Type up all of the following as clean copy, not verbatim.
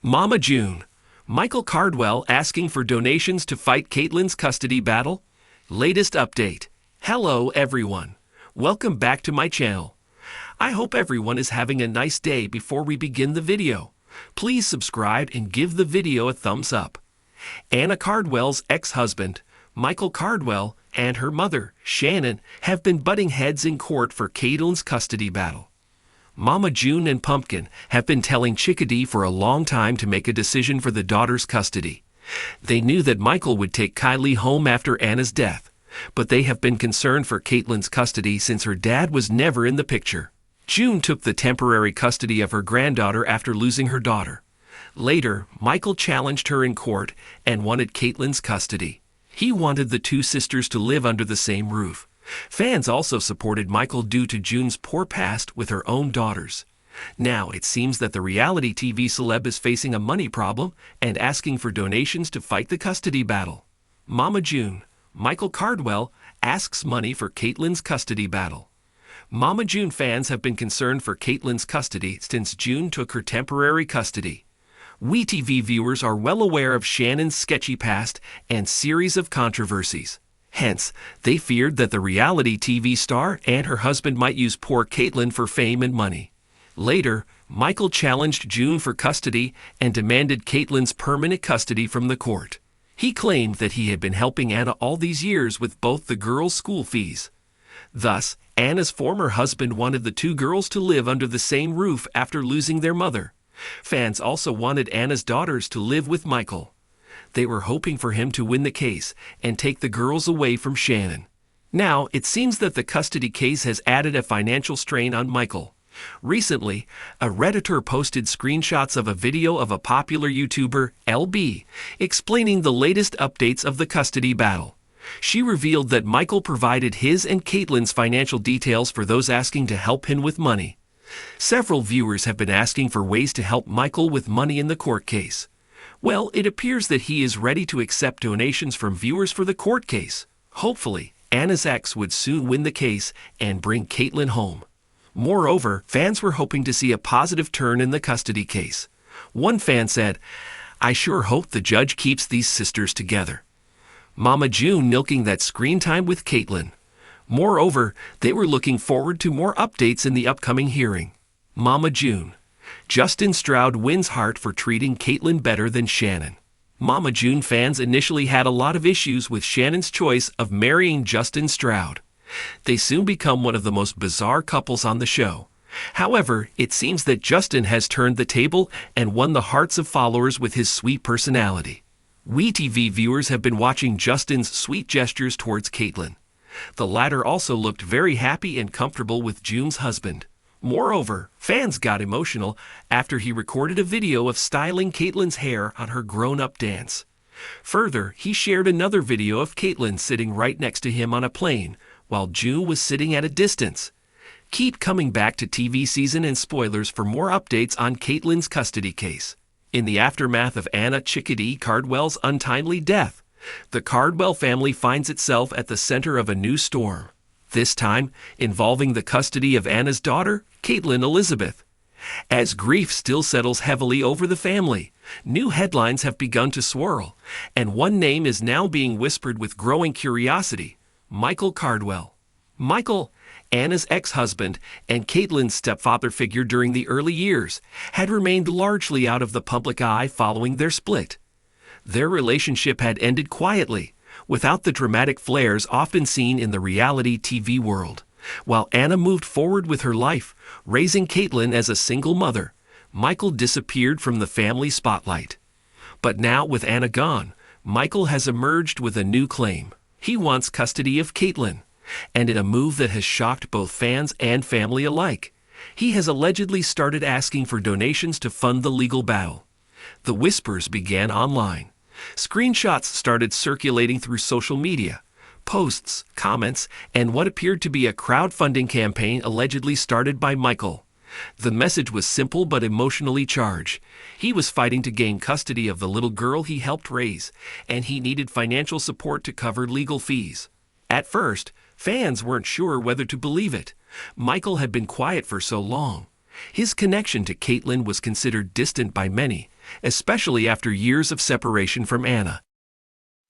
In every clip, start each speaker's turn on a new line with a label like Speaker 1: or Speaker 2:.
Speaker 1: Mama June. Michael Cardwell asking for donations to fight Caitlin's custody battle? Latest update. Hello everyone. Welcome back to my channel. I hope everyone is having a nice day. Before we begin the video, please subscribe and give the video a thumbs up. Anna Cardwell's ex-husband, Michael Cardwell, and her mother, Shannon, have been butting heads in court for Caitlin's custody battle. Mama June and Pumpkin have been telling Chickadee for a long time to make a decision for the daughter's custody. They knew that Michael would take Kylie home after Anna's death, but they have been concerned for Caitlin's custody since her dad was never in the picture. June took the temporary custody of her granddaughter after losing her daughter. Later, Michael challenged her in court and wanted Caitlin's custody. He wanted the two sisters to live under the same roof. Fans also supported Michael due to June's poor past with her own daughters. Now it seems that the reality TV celeb is facing a money problem and asking for donations to fight the custody battle. Mama June. Michael Cardwell asks money for Caitlin's custody battle. Mama June fans have been concerned for Caitlin's custody since June took her temporary custody. WeTV viewers are well aware of Shannon's sketchy past and series of controversies. Hence, they feared that the reality TV star and her husband might use poor Caitlin for fame and money. Later, Michael challenged June for custody and demanded Caitlin's permanent custody from the court. He claimed that he had been helping Anna all these years with both the girls' school fees. Thus, Anna's former husband wanted the two girls to live under the same roof after losing their mother. Fans also wanted Anna's daughters to live with Michael. They were hoping for him to win the case and take the girls away from Shannon. Now, it seems that the custody case has added a financial strain on Michael. Recently, a Redditor posted screenshots of a video of a popular YouTuber, LB, explaining the latest updates of the custody battle. She revealed that Michael provided his and Caitlin's financial details for those asking to help him with money. Several viewers have been asking for ways to help Michael with money in the court case. Well, it appears that he is ready to accept donations from viewers for the court case. Hopefully, Anna's ex would soon win the case and bring Caitlin home. Moreover, fans were hoping to see a positive turn in the custody case. One fan said, "I sure hope the judge keeps these sisters together." Mama June milking that screen time with Caitlin. Moreover, they were looking forward to more updates in the upcoming hearing. Mama June. Justin Stroud wins heart for treating Caitlin better than Shannon. Mama June fans initially had a lot of issues with Shannon's choice of marrying Justin Stroud. They soon become one of the most bizarre couples on the show. However, it seems that Justin has turned the table and won the hearts of followers with his sweet personality. WeTV viewers have been watching Justin's sweet gestures towards Caitlin. The latter also looked very happy and comfortable with June's husband. Moreover, fans got emotional after he recorded a video of styling Caitlin's hair on her grown-up dance. Further, he shared another video of Caitlin sitting right next to him on a plane, while June was sitting at a distance. Keep coming back to TV season and spoilers for more updates on Caitlin's custody case. In the aftermath of Anna Chickadee Cardwell's untimely death, the Cardwell family finds itself at the center of a new storm. This time involving the custody of Anna's daughter, Caitlin Elizabeth. As grief still settles heavily over the family, new headlines have begun to swirl, and one name is now being whispered with growing curiosity: Michael Cardwell. Michael, Anna's ex-husband and Caitlin's stepfather figure during the early years, had remained largely out of the public eye following their split. Their relationship had ended quietly, without the dramatic flares often seen in the reality TV world. While Anna moved forward with her life, raising Caitlin as a single mother, Michael disappeared from the family spotlight. But now, with Anna gone, Michael has emerged with a new claim. He wants custody of Caitlin, and in a move that has shocked both fans and family alike, he has allegedly started asking for donations to fund the legal battle. The whispers began online. Screenshots started circulating through social media. Posts, comments, and what appeared to be a crowdfunding campaign allegedly started by Michael. The message was simple but emotionally charged. He was fighting to gain custody of the little girl he helped raise, and he needed financial support to cover legal fees. At first, fans weren't sure whether to believe it. Michael had been quiet for so long. His connection to Caitlin was considered distant by many, especially after years of separation from Anna.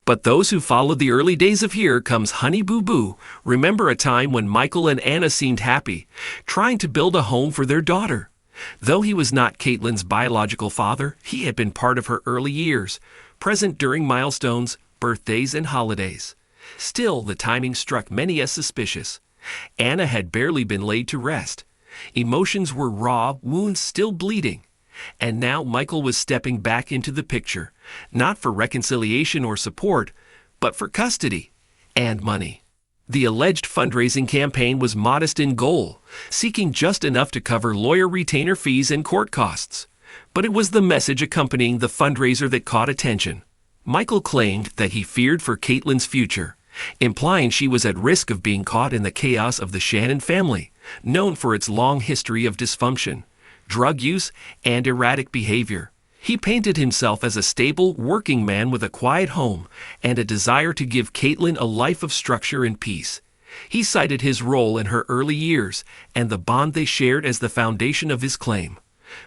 Speaker 1: But those who followed the early days of Here Comes Honey Boo Boo remember a time when Michael and Anna seemed happy, trying to build a home for their daughter. Though he was not Caitlin's biological father, he had been part of her early years, present during milestones, birthdays, and holidays. Still, the timing struck many as suspicious. Anna had barely been laid to rest. Emotions were raw, wounds still bleeding. And now Michael was stepping back into the picture, not for reconciliation or support, but for custody and money. The alleged fundraising campaign was modest in goal, seeking just enough to cover lawyer retainer fees and court costs. But it was the message accompanying the fundraiser that caught attention. Michael claimed that he feared for Caitlin's future, implying she was at risk of being caught in the chaos of the Shannon family, known for its long history of dysfunction, drug use, and erratic behavior. He painted himself as a stable, working man with a quiet home and a desire to give Caitlin a life of structure and peace. He cited his role in her early years and the bond they shared as the foundation of his claim.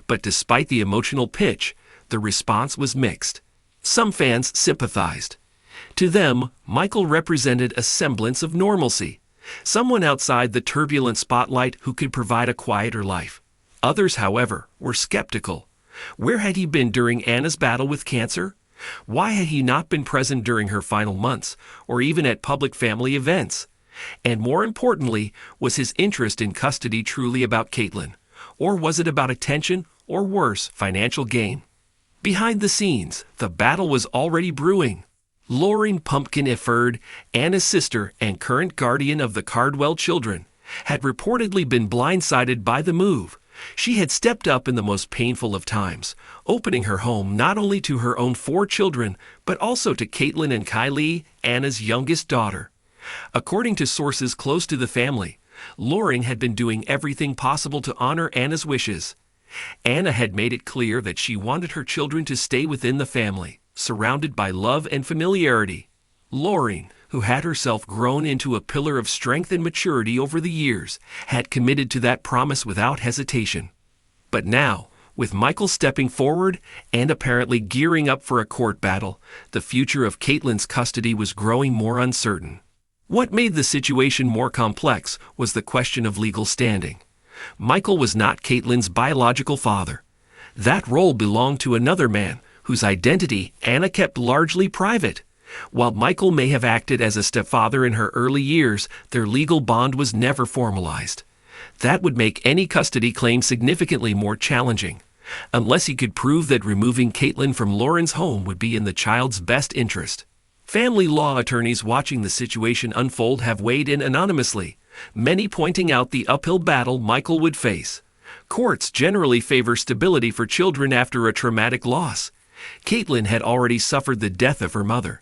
Speaker 1: But despite the emotional pitch, the response was mixed. Some fans sympathized. To them, Michael represented a semblance of normalcy, someone outside the turbulent spotlight who could provide a quieter life. Others, however, were skeptical. Where had he been during Anna's battle with cancer? Why had he not been present during her final months, or even at public family events? And more importantly, was his interest in custody truly about Caitlin? Or was it about attention, or worse, financial gain? Behind the scenes, the battle was already brewing. Lauren Pumpkin Ifford, Anna's sister and current guardian of the Cardwell children, had reportedly been blindsided by the move. She had stepped up in the most painful of times, opening her home not only to her own 4 children, but also to Caitlin and Kylie, Anna's youngest daughter. According to sources close to the family, Lauren had been doing everything possible to honor Anna's wishes. Anna had made it clear that she wanted her children to stay within the family, surrounded by love and familiarity. Lauren, who had herself grown into a pillar of strength and maturity over the years, had committed to that promise without hesitation. But now, with Michael stepping forward and apparently gearing up for a court battle, the future of Caitlin's custody was growing more uncertain. What made the situation more complex was the question of legal standing. Michael was not Caitlin's biological father. That role belonged to another man, whose identity Anna kept largely private. While Michael may have acted as a stepfather in her early years, their legal bond was never formalized. That would make any custody claim significantly more challenging, unless he could prove that removing Caitlin from Lauren's home would be in the child's best interest. Family law attorneys watching the situation unfold have weighed in anonymously, many pointing out the uphill battle Michael would face. Courts generally favor stability for children after a traumatic loss. Caitlin had already suffered the death of her mother.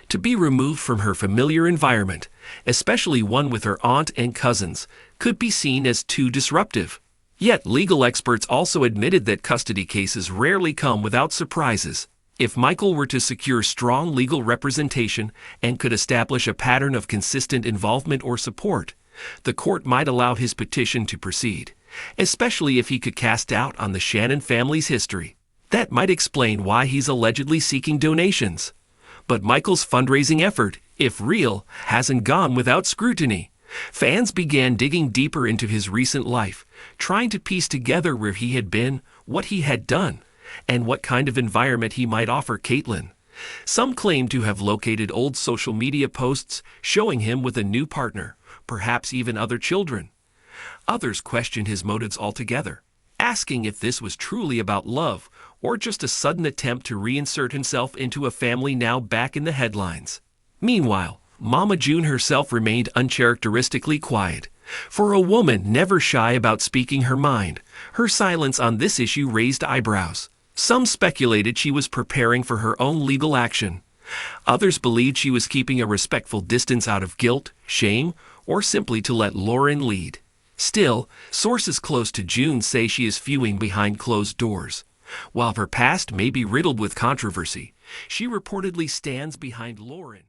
Speaker 1: To be removed from her familiar environment, especially one with her aunt and cousins, could be seen as too disruptive. Yet legal experts also admitted that custody cases rarely come without surprises. If Michael were to secure strong legal representation and could establish a pattern of consistent involvement or support, the court might allow his petition to proceed, especially if he could cast doubt on the Shannon family's history. That might explain why he's allegedly seeking donations. But Michael's fundraising effort, if real, hasn't gone without scrutiny. Fans began digging deeper into his recent life, trying to piece together where he had been, what he had done, and what kind of environment he might offer Caitlin. Some claim to have located old social media posts showing him with a new partner, perhaps even other children. Others questioned his motives altogether, asking if this was truly about love or just a sudden attempt to reinsert himself into a family now back in the headlines. Meanwhile, Mama June herself remained uncharacteristically quiet. For a woman never shy about speaking her mind, her silence on this issue raised eyebrows. Some speculated she was preparing for her own legal action. Others believed she was keeping a respectful distance out of guilt, shame, or simply to let Lauren lead. Still, sources close to June say she is fuming behind closed doors. While her past may be riddled with controversy, she reportedly stands behind Lauren.